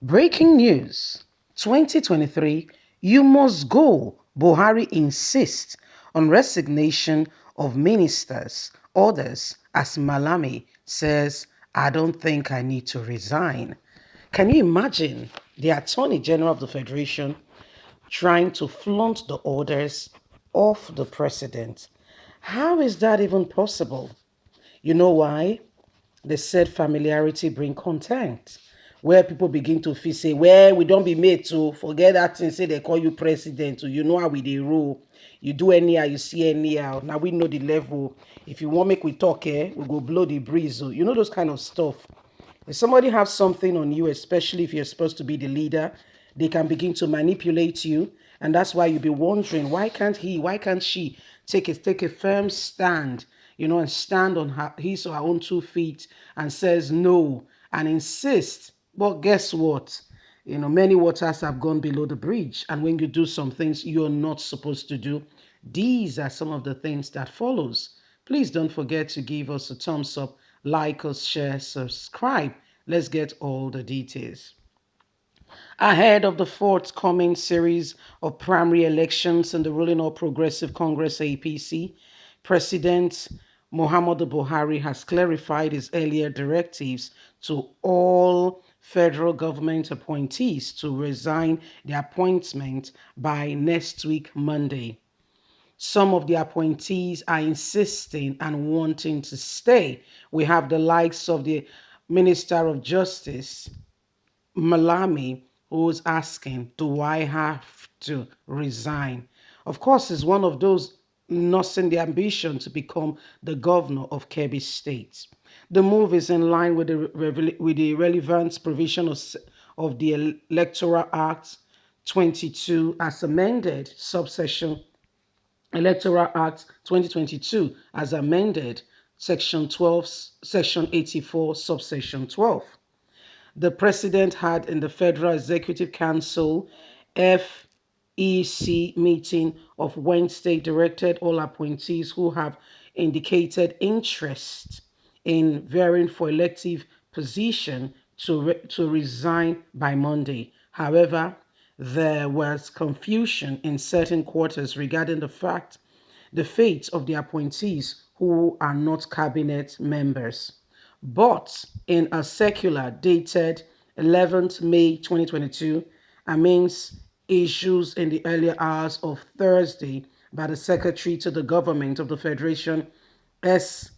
Breaking news 2023, you must go. Buhari insists on resignation of ministers. Others, as Malami says, I don't think I need to resign. Can you imagine the Attorney General of the Federation trying to flaunt the orders of the president? How is that even possible? You know why? They said familiarity bring content. Where people begin to feel say, well, we don't be made to forget that thing, say they call you president, or you know how we dey rule. You do anyhow, you see anyhow. Now we know the level. If you want make we talk, we go blow the breeze. You know those kind of stuff. If somebody has something on you, especially if you're supposed to be the leader, they can begin to manipulate you. And that's why you'll be wondering, why can't she take a firm stand, and stand on his or her own 2 feet and says no and insist. But guess what? Many waters have gone below the bridge. And when you do some things you're not supposed to do, these are some of the things that follows. Please don't forget to give us a thumbs up, like us, share, subscribe. Let's get all the details. Ahead of the forthcoming series of primary elections in the ruling All Progressive Congress APC, President Muhammadu Buhari has clarified his earlier directives to all federal government appointees to resign their appointment by next week, Monday. Some of the appointees are insisting and wanting to stay. We have the likes of the Minister of Justice, Malami, who's asking, do I have to resign? Of course, it's one of those nursing the ambition to become the governor of Kebbi State. The move is in line with the relevant provision of the Electoral Act 22 as amended, subsection Electoral Act 2022 as amended, Section 12, Section 84, subsection 12. The president had in the Federal Executive Council FEC meeting of Wednesday directed all appointees who have indicated interest in vying for elective position to resign by Monday. However, there was confusion in certain quarters regarding the fate of the appointees who are not cabinet members. But in a circular dated 11th May 2022, amidst issues in the earlier hours of Thursday by the Secretary to the Government of the Federation, SGF,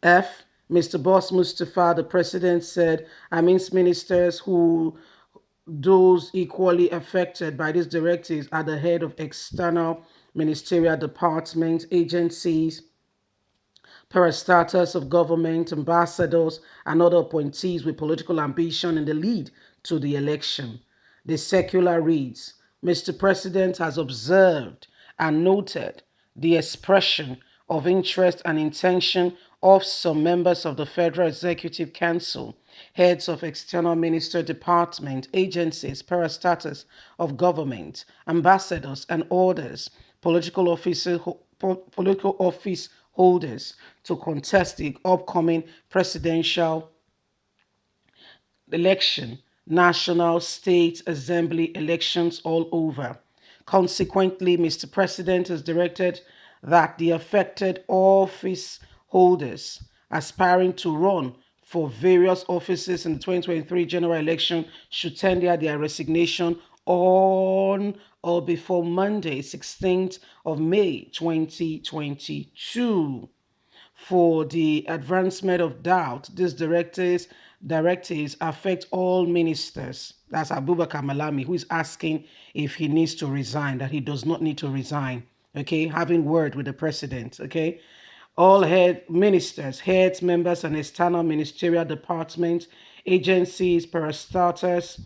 Mr. Boss Mustafa, the President said, amidst ministers who those equally affected by these directives are the head of external ministerial departments, agencies, parastatals of government, ambassadors, and other appointees with political ambition in the lead to the election. The circular reads, Mr. President has observed and noted the expression of interest and intention of some members of the Federal Executive Council, heads of external minister department, agencies, parastatals of government, ambassadors, and others, political office holders to contest the upcoming presidential election, national, state, assembly elections all over. Consequently, Mr. President has directed that the affected office holders aspiring to run for various offices in the 2023 general election should tender their resignation on or before Monday, 16th of May, 2022. For the advancement of doubt, these directives affect all ministers. That's Abubakar Malami, who is asking if he needs to resign, that he does not need to resign. Okay, having word with the president. Okay, all ministers, heads, members, and external ministerial departments, agencies, parastatals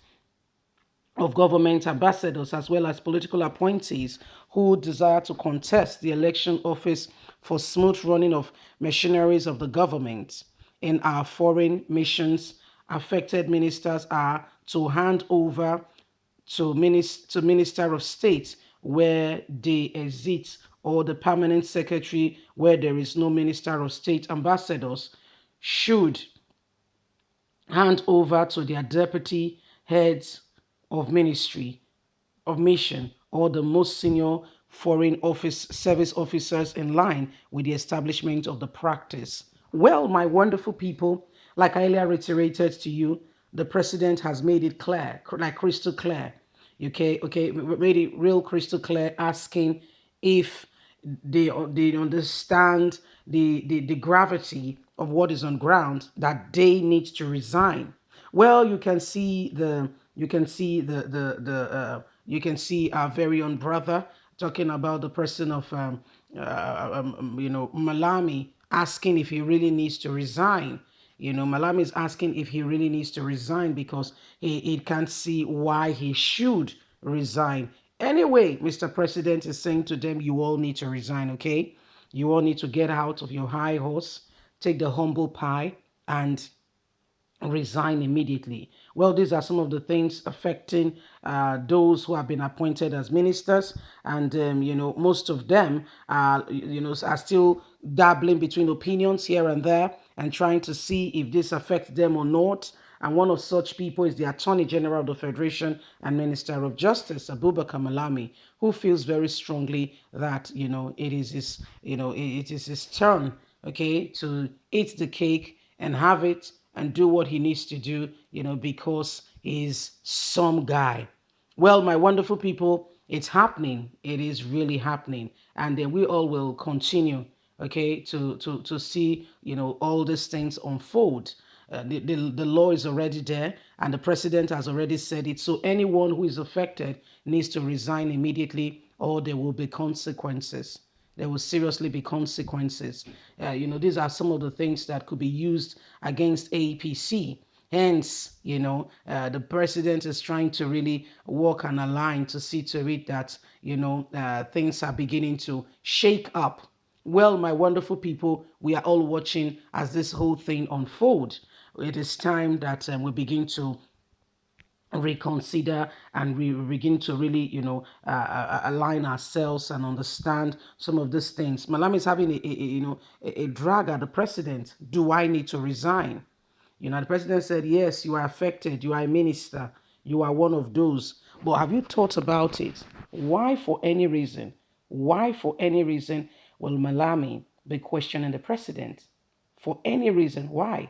of government, ambassadors, as well as political appointees who desire to contest the election office for smooth running of machineries of the government in our foreign missions. Affected ministers are to hand over to Minister of State where they exist, or the permanent secretary where there is no Minister of State. Ambassadors should hand over to their deputy heads of ministry, of mission, or the most senior foreign office service officers in line with the establishment of the practice. Well, my wonderful people, like I earlier reiterated to you, the president has made it clear, like crystal clear. Okay, made it real crystal clear, asking if they understand the gravity of what is on ground, that they need to resign. Well, you can see our very own brother talking about the person of Malami, asking if he really needs to resign. Malami is asking if he really needs to resign because he can't see why he should resign. Anyway, Mr. President is saying to them, you all need to resign, okay? You all need to get out of your high horse, take the humble pie, and resign immediately. Well, these are some of the things affecting those who have been appointed as ministers, and most of them are still dabbling between opinions here and there and trying to see if this affects them or not. And one of such people is the Attorney General of the Federation and Minister of Justice, Abubakar Malami, who feels very strongly that it is his turn, okay, to eat the cake and have it and do what he needs to do, because he's some guy. Well, my wonderful people, it's happening. It is really happening. And then we all will continue, okay, to see, all these things unfold. The law is already there, and the president has already said it. So anyone who is affected needs to resign immediately, or there will be consequences. There will seriously be consequences. These are some of the things that could be used against APC. Hence, the president is trying to really walk on a line to see to it that, things are beginning to shake up. Well, my wonderful people, we are all watching as this whole thing unfolds. It is time that we begin to reconsider and we begin to really align ourselves and understand some of these things. Malami is having a drag at the president. Do I need to resign? The president said, yes, you are affected, you are a minister, you are one of those, but have you thought about it? Why for any reason will Malami be questioning the president? For any reason? Why?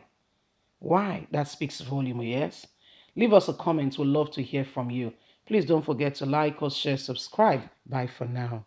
That speaks volume, yes? Leave us a comment. We'd love to hear from you. Please don't forget to like us, share, subscribe. Bye for now.